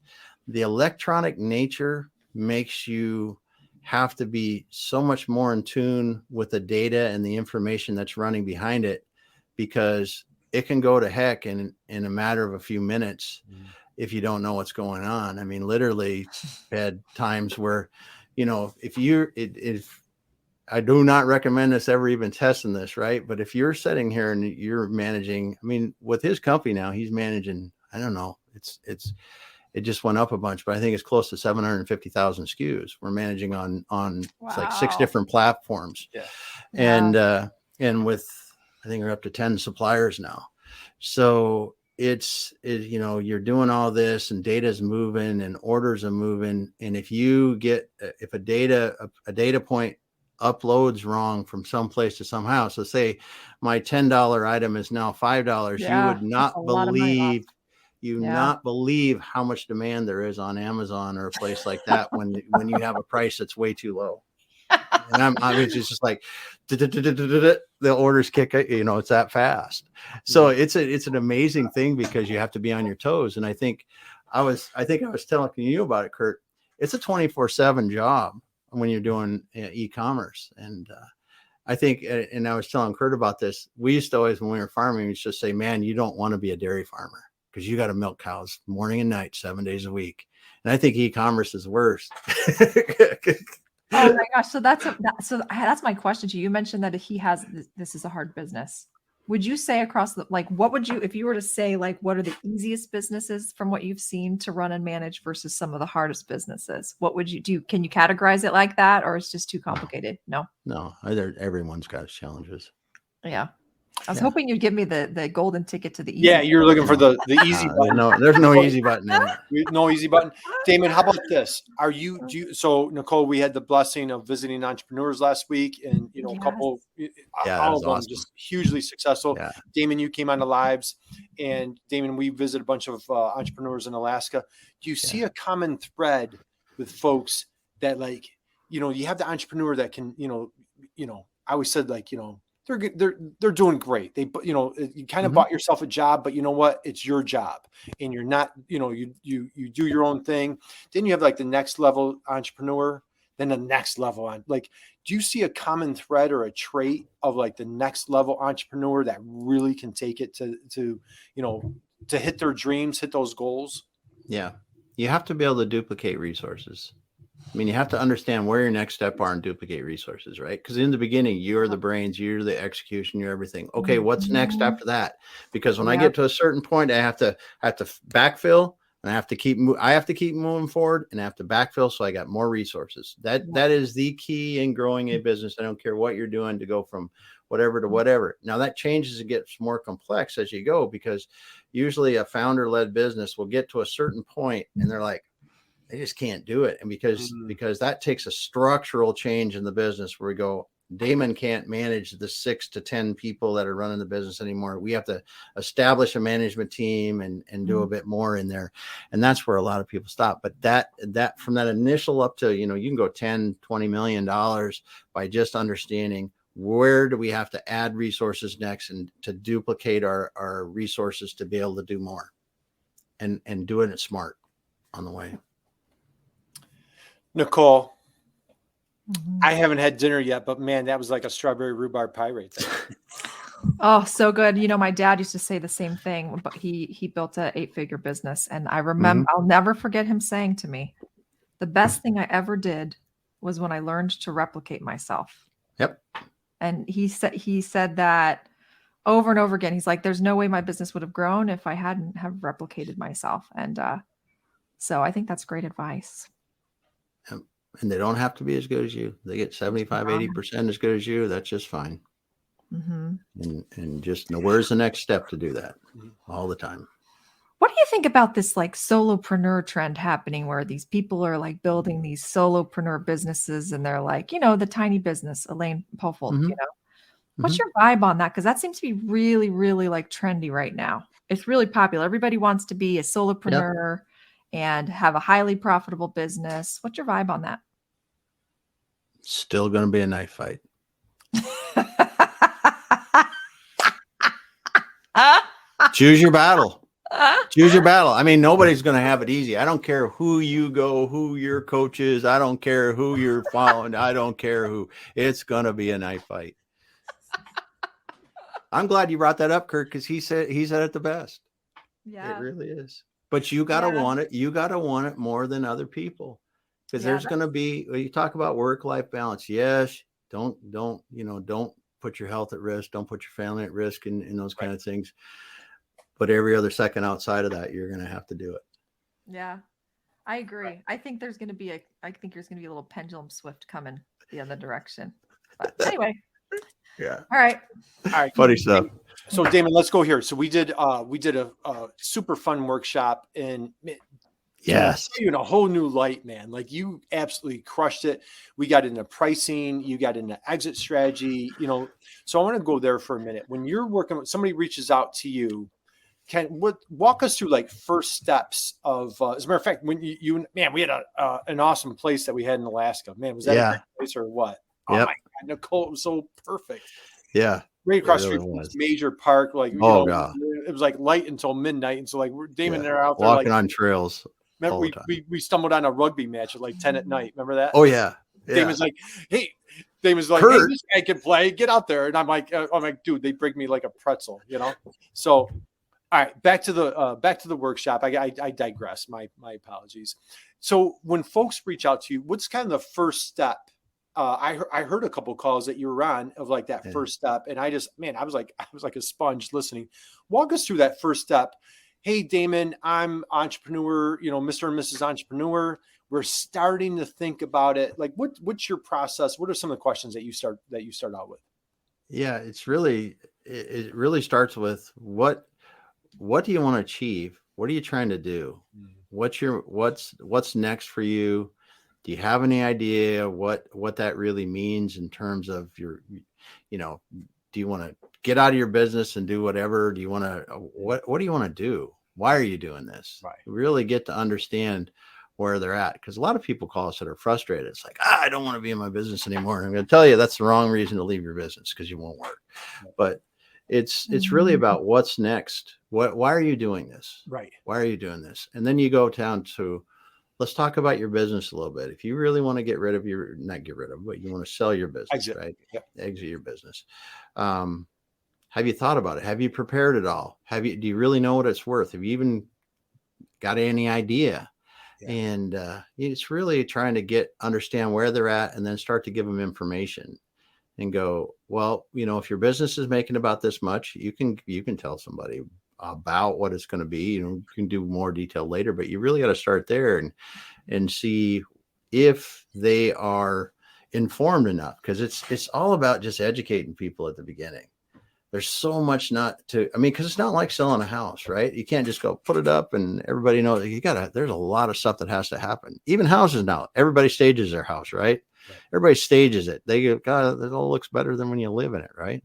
the electronic nature makes you have to be so much more in tune with the data and the information that's running behind it, because it can go to heck in a matter of a few minutes if you don't know what's going on. I mean, literally had times where, if I do not recommend us ever even testing this, right? But if you're sitting here and you're managing, I mean, with his company now, he's managing, I don't know, it just went up a bunch, but I think it's close to 750,000 SKUs we're managing on It's like 6 different platforms. Yeah. And with, I think we're up to 10 suppliers now. So you're doing all this and data is moving and orders are moving. And if a data point uploads wrong from someplace to somehow, so say my $10 item is now $5, you would not believe, not believe how much demand there is on Amazon or a place like that when you have a price that's way too low. And it's just like the orders kick, it's that fast. So it's an amazing thing because you have to be on your toes. And I think I was telling you about it, Curt. It's a 24/7 job when you're doing e-commerce. And I think, and I was telling Curt about this, we used to always, when we were farming, we used to say, man, you don't want to be a dairy farmer because you got to milk cows morning and night, 7 days a week. And I think e-commerce is worse. Oh my gosh. So that's my question to you. You mentioned that this is a hard business. Would you say what would you, if you were to say, what are the easiest businesses from what you've seen to run and manage versus some of the hardest businesses? What would you do? Can you categorize it like that, or it's just too complicated? No, everyone's got its challenges. Yeah. I was hoping you'd give me the golden ticket to the easy. Yeah, you're looking for the easy button. There's no easy button in there. No easy button. Damon, how about this? So Nicole, we had the blessing of visiting entrepreneurs last week, and a couple, all of them awesome. Just hugely successful. Yeah. Damon, you came on the lives, and Damon, we visited a bunch of entrepreneurs in Alaska. Do you see a common thread with folks that you have the entrepreneur that can, I always said they're doing great. They, you kind of bought yourself a job, but you know what? It's your job, and you're not, you do your own thing. Then you have the next level entrepreneur, then the next level on. Do you see a common thread or a trait of the next level entrepreneur that really can take it to hit their dreams, hit those goals? Yeah, you have to be able to duplicate resources. I mean, you have to understand where your next step are and duplicate resources, right? Because in the beginning, you're the brains, you're the execution, you're everything. Okay, what's next after that? Because when I get to a certain point, I have to backfill, and I have to keep moving forward, and I have to backfill, so I got more resources. That is the key in growing a business. I don't care what you're doing to go from whatever to whatever. Now that changes and gets more complex as you go, because usually a founder-led business will get to a certain point, and they're like, they just can't do it. And because that takes a structural change in the business where we go, Damon can't manage the 6 to 10 people that are running the business anymore. We have to establish a management team and do a bit more in there. And that's where a lot of people stop. But that from that initial up to, you can go $10-20 million by just understanding where do we have to add resources next and to duplicate our resources to be able to do more and doing it smart on the way. Nicole, I haven't had dinner yet, but man, that was like a strawberry rhubarb pie right there. Oh, so good. My dad used to say the same thing, but he built a 8-figure business. And I remember, I'll never forget him saying to me, the best thing I ever did was when I learned to replicate myself. Yep. And he said that over and over again. He's like, there's no way my business would have grown if I hadn't have replicated myself. And so I think that's great advice. And they don't have to be as good as you. They get 75-80% as good as you. That's just fine. And just know where's the next step to do that all the time. What do you think about this solopreneur trend happening where these people are building these solopreneur businesses and they're the tiny business, Elaine Pofold, What's your vibe on that? Because that seems to be really, really trendy right now. It's really popular. Everybody wants to be a solopreneur. Yep. And have a highly profitable business. What's your vibe on that? Still going to be a knife fight. Choose your battle. Choose your battle. I mean, nobody's going to have it easy. I don't care who you go, who your coach is. I don't care who you're following. I don't care who. It's going to be a knife fight. I'm glad you brought that up, Curt, because he said it the best. Yeah. It really is. But you got to want it. You got to want it more than other people. Because there's going to be, you talk about work-life balance. Yes. Don't put your health at risk. Don't put your family at risk in those kind of things. But every other second outside of that, you're going to have to do it. Yeah, I agree. I think there's going to be a little pendulum swift coming the other direction. But anyway. Yeah. All right. Funny stuff. So Damon, let's go here. So we did a super fun workshop, and yes, you in a whole new light, man. Like you absolutely crushed it. We got into pricing, you got into exit strategy, so I want to go there for a minute. When you're working with somebody reaches out to you, walk us through like first steps of, as a matter of fact, when we had an awesome place that we had in Alaska, man, was that a great place or what? Oh my God, Nicole, it was so perfect. Yeah. Right across the street from this major park. Like, God. It was like light until midnight. And so like Damon and I are out there walking on trails. Remember we stumbled on a rugby match at like 10 at night. Remember that? Oh yeah. Damon's like, hey, Curt, hey, this guy can play. Get out there. And I'm like, dude, they break me like a pretzel, So, all right, back to the workshop. I digress. My apologies. So when folks reach out to you, what's kind of the first step? I heard a couple calls that you were on of like that first step, and I was like a sponge listening. Walk us through that first step. Hey, Damon, I'm entrepreneur, Mr. and Mrs. Entrepreneur. We're starting to think about it. Like, what's your process? What are some of the questions that you start out with? Yeah, it really starts with what do you want to achieve? What are you trying to do? What's next for you? Do you have any idea what that really means in terms of your, do you want to get out of your business and do whatever? Do you want to, what do you want to do? Why are you doing this? Right. Really get to understand where they're at. Because a lot of people call us that are frustrated. It's like, I don't want to be in my business anymore. And I'm going to tell you, that's the wrong reason to leave your business, because you won't work. But it's really about what's next. Why are you doing this? Right. Why are you doing this? And then you go down to, let's talk about your business a little bit. If you really want to but you want to sell your business, right? Yep. Exit your business. Have you thought about it? Have you prepared it all? Do you really know what it's worth? Have you even got any idea? Yeah. And it's really trying to understand where they're at, and then start to give them information and go, well, if your business is making about this much, you can tell somebody about what it's going to be. You can do more detail later, but you really got to start there and see if they are informed enough, because it's all about just educating people at the beginning. There's so much because it's not like selling a house, right? You can't just go put it up and everybody knows. There's a lot of stuff that has to happen. Even houses now, everybody stages their house, right? Everybody stages it. They go, God, it all looks better than when you live in it, right?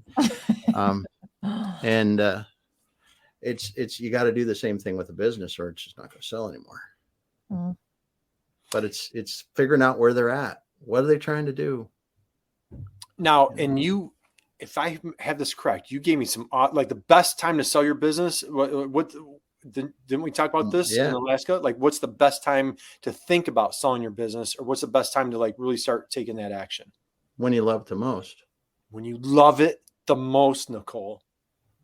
It's you got to do the same thing with a business, or it's just not going to sell anymore. Mm. But it's figuring out where they're at. What are they trying to do? Now, and if I have this correct, you gave me some like the best time to sell your business. What didn't we talk about this in Alaska? Like, what's the best time to think about selling your business, or what's the best time to like really start taking that action? When you love it the most. When you love it the most, Nicole.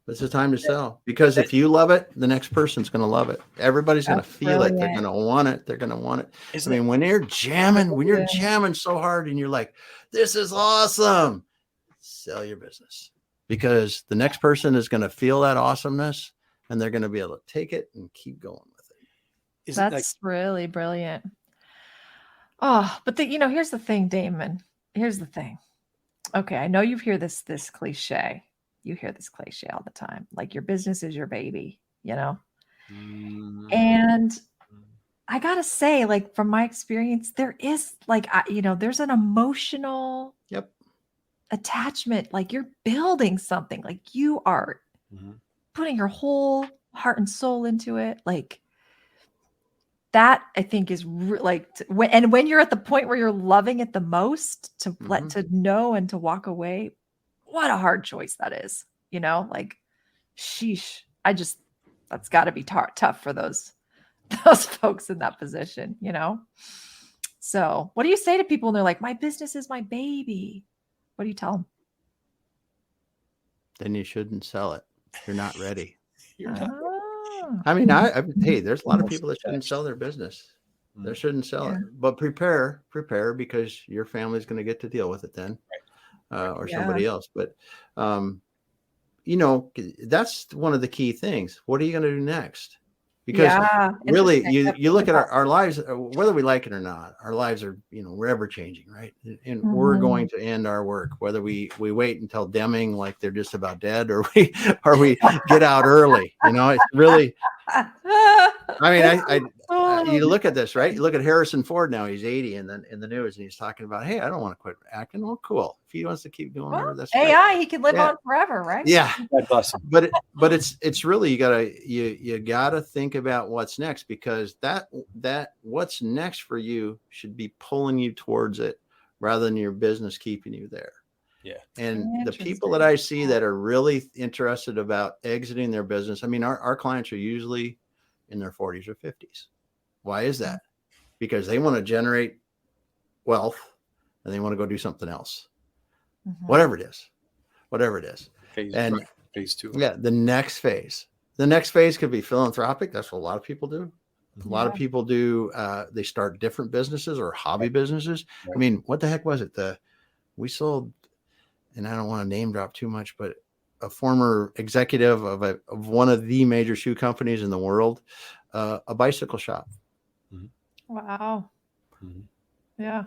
It's the time to sell, because if you love it, the next person's going to love it. Everybody's going to feel it. They're going to want it. They're going to want it. When you're jamming so hard and you're like, this is awesome, sell your business, because the next person is going to feel that awesomeness, and they're going to be able to take it and keep going with it. That's really brilliant. Oh, but here's the thing, Damon. Here's the thing. Okay, I know you hear this cliche. You hear this cliche all the time. Like, your business is your baby, And I got to say, like, from my experience, there is like, there's an emotional attachment. Like, you're building something, like you are putting your whole heart and soul into it. Like, that I think is when you're at the point where you're loving it the most, to let to know and to walk away. What a hard choice that is, like, sheesh. That's got to be tough for those folks in that position, you know? So what do you say to people when they're like, my business is my baby? What do you tell them? Then you shouldn't sell it. You're not ready. You're not. I mean, hey, there's a lot of people that shouldn't sell their business. They shouldn't sell it, but prepare because your family's going to get to deal with it then, or somebody else. But, you know, that's one of the key things. What are you going to do next? Because really, you look at our lives, whether we like it or not, our lives are, you know, we're ever changing, right? And we're going to end our work, whether we wait until Deming, like they're just about dead, or we get out early. You know, it's really, I mean, you look at this, right? You look at Harrison Ford now, he's 80 in the news, and he's talking about, hey, I don't want to quit acting. Well, cool. If he wants to keep doing whatever, that's AI, great. he can live on forever, right? Yeah. God bless him. But it's really, you gotta think about what's next, because that what's next for you should be pulling you towards it rather than your business keeping you there. Yeah. And the people that I see that are really interested about exiting their business, I mean, our clients are usually in their 40s or 50s. Why is that? Because they want to generate wealth and they want to go do something else, whatever it is. Phase 2. Yeah. The next phase could be philanthropic. That's what a lot of people do. A lot of people do. They start different businesses or hobby businesses. I mean, what the heck was it? We sold, and I don't want to name drop too much, but a former executive of one of the major shoe companies in the world, a bicycle shop. Wow. Yeah.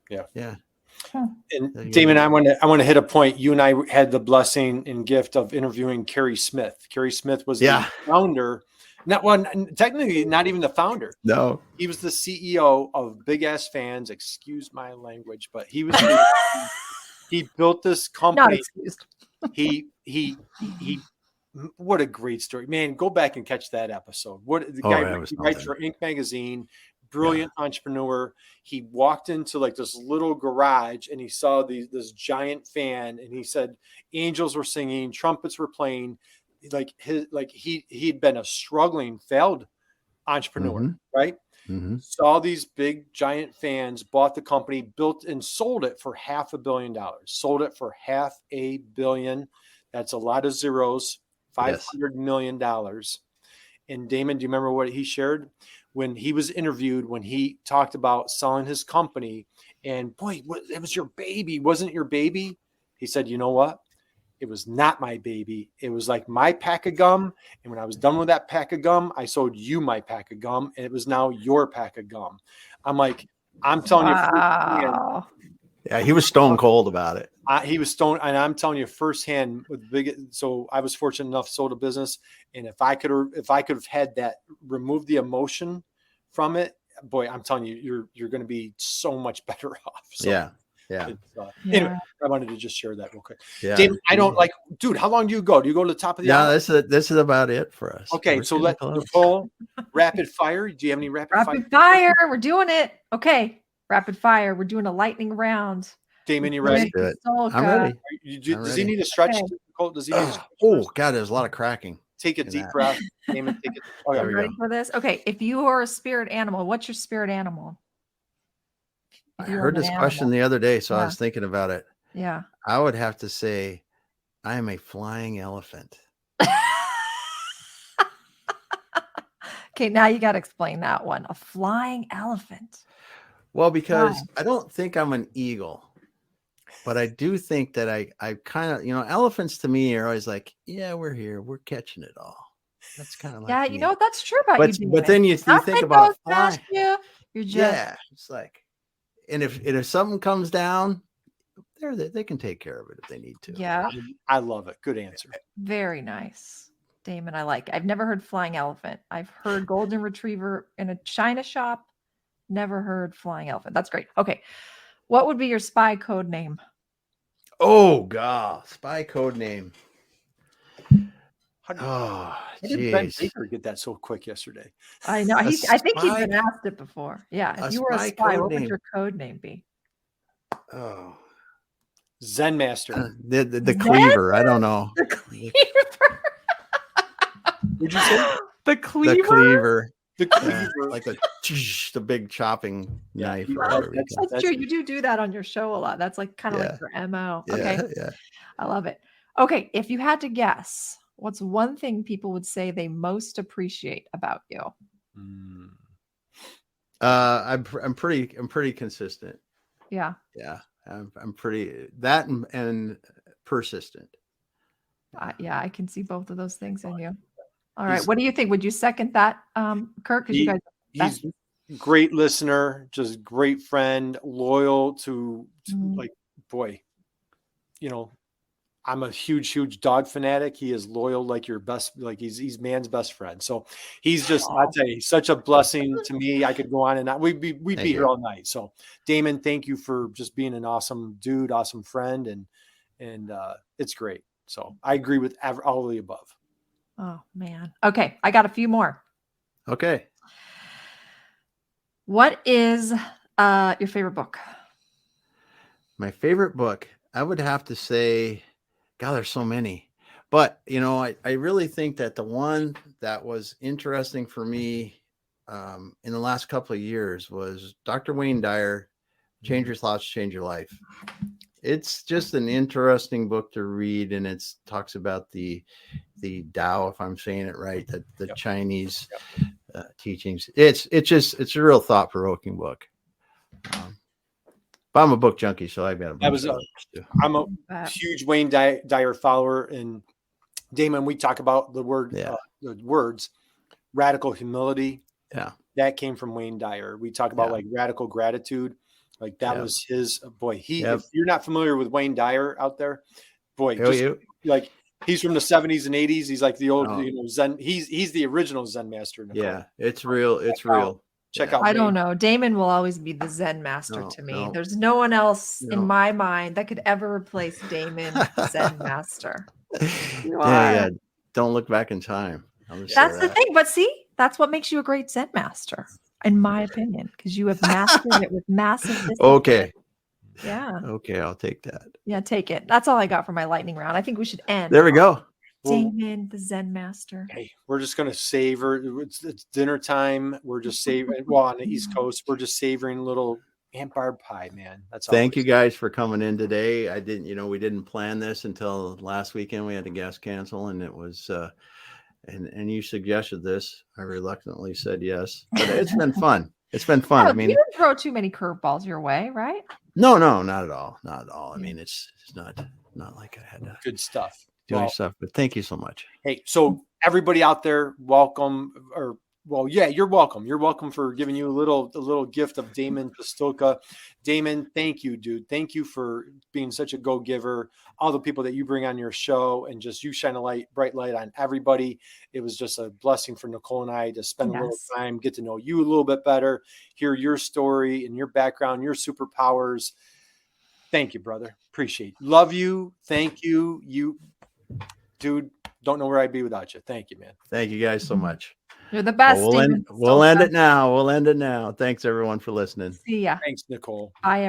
And Damon, I want to hit a point. You and I had the blessing and gift of interviewing Carrie Smith. Carrie Smith was the founder, technically not even the founder. No, he was the CEO of Big Ass Fans. Excuse my language, but he was. He built this company. Not excused. He. What a great story, man! Go back and catch that episode. What the guy writes for Inc. magazine. Brilliant entrepreneur. He walked into like this little garage and he saw this giant fan, and he said angels were singing, trumpets were playing. He'd been a struggling, failed entrepreneur, right? Saw these big giant fans, bought the company, built and sold it for $500 million. Sold it for $500 million. That's a lot of zeros. $500 million. And Damon, do you remember what he shared? When he was interviewed, when he talked about selling his company, and boy, it was your baby, wasn't it your baby? He said, you know what? It was not my baby. It was like my pack of gum. And when I was done with that pack of gum, I sold you my pack of gum, and it was now your pack of gum. I'm like, I'm telling you. Yeah, he was stone cold about it. He was stone, and I'm telling you firsthand. So I was fortunate enough to sold a business, and if I could have had that, removed the emotion from it, boy, I'm telling you, you're going to be so much better off. So Yeah. Anyway, I wanted to just share that real quick. Yeah. Damon, I don't like, dude. How long do you go? Do you go to the top of the hour? This is about it for us. Okay, so let Nicole rapid fire. Do you have any rapid fire? We're doing it. Okay, rapid fire. We're doing a lightning round. Damon, you ready? I'm ready. Does he need a stretch? Okay. Nicole, does he need a stretch? Oh God, there's a lot of cracking. Take a deep breath. Damon, take it. Oh, yeah, ready for this? Okay, if you are a spirit animal, what's your spirit animal? I heard this question the other day, so I was thinking about it. Yeah. I would have to say I am a flying elephant. Okay, now you got to explain that one. A flying elephant. Well, because I don't think I'm an eagle, but I do think that I kind of, elephants to me are always like, yeah, we're here. We're catching it all. That's kind of like, yeah, you know what? That's true about you. But then you think about flying. You're just, yeah, it's like, and if something comes down, they can take care of it if they need to. Yeah. I love it. Good answer. Very nice. Damon, I like it. I've never heard flying elephant. I've heard golden retriever in a China shop. Never heard flying elephant. That's great. Okay. What would be your spy code name? Oh, God. Spy code name. How did Ben Baker get that so quick yesterday? I know. I think he's been asked it before. Yeah. If you were a spy, what would your code name be? Oh. Zen Master. The Cleaver. I don't know. The Cleaver. Would you say? The cleaver. The cleaver. The cleaver. Like the big chopping knife. Or Yeah, whatever we that's- call it. That's true. You do that on your show a lot. That's like kind of like Yeah. your MO. Yeah, Okay. yeah. I love it. Okay. If you had to guess, what's one thing people would say they most appreciate about you? Mm. I'm pretty consistent. Yeah. Yeah. I'm pretty that and persistent. Yeah. I can see both of those things in you. All right. What do you think? Would you second that, Curt? Because you guys, He's great listener, just great friend, loyal to like, boy, you know, I'm a huge dog fanatic. He is loyal, like your best, like he's man's best friend. So he's just, I'd say, he's such a blessing to me. I could go on and on. We'd be here all night. So Damon, thank you for just being an awesome dude, awesome friend, and it's great. So I agree with all of the above. Oh man. Okay, I got a few more. Okay. What is your favorite book? My favorite book, I would have to say, God, there's so many. But, you know, I really think that the one that was interesting for me in the last couple of years was Dr. Wayne Dyer, Change Your Thoughts, Change Your Life. It's just an interesting book to read, and it talks about the Tao, if I'm saying it right, the Chinese teachings. It's a real thought-provoking book. But I'm a book junkie, so I've got a bunch of books too. I'm a huge Wayne Dyer follower, and Damon, we talk about the words radical humility. Yeah, that came from Wayne Dyer. We talk about like radical gratitude. Like that was his boy. If you're not familiar with Wayne Dyer out there, boy, like he's from the 70s and 80s. He's like the old, Zen. He's the original Zen master. Nicole. Yeah, it's real. It's real. Check out. I don't know. Damon will always be the Zen master to me. No. There's no one else in my mind that could ever replace Damon, Zen master. Yeah. Don't look back in time. That's the thing. But see, that's what makes you a great Zen master, in my opinion, because you have mastered it with massive discipline. Okay. Yeah. Okay, I'll take that. Yeah, take it. That's all I got for my lightning round. I think we should end. There we go. Damon, the Zen master. Hey, we're just going to savor. It's dinner time. We're just savoring. Well, on the East Coast, we're just savoring a little Aunt Barb pie, man. That's all. Thank you guys for coming in today. We didn't plan this until last weekend. We had a guest cancel, and it was, and you suggested this. I reluctantly said yes, but it's been fun. It's been fun. No, you didn't throw too many curveballs your way, right? No, not at all. Not at all. I mean, it's not like I had to good stuff. Doing stuff, but thank you so much. Hey, so everybody out there, welcome, you're welcome. You're welcome for giving you a little gift of Damon Pistulka. Damon, thank you, dude. Thank you for being such a go-giver. All the people that you bring on your show, and just you shine a bright light on everybody. It was just a blessing for Nicole and I to spend a little time, get to know you a little bit better, hear your story and your background, your superpowers. Thank you, brother. Appreciate it. Love you. Thank you. Dude, don't know where I'd be without you. Thank you, man. Thank you guys so much. You're the best. We'll end it now. Thanks everyone for listening. See ya. Thanks, Nicole. Bye.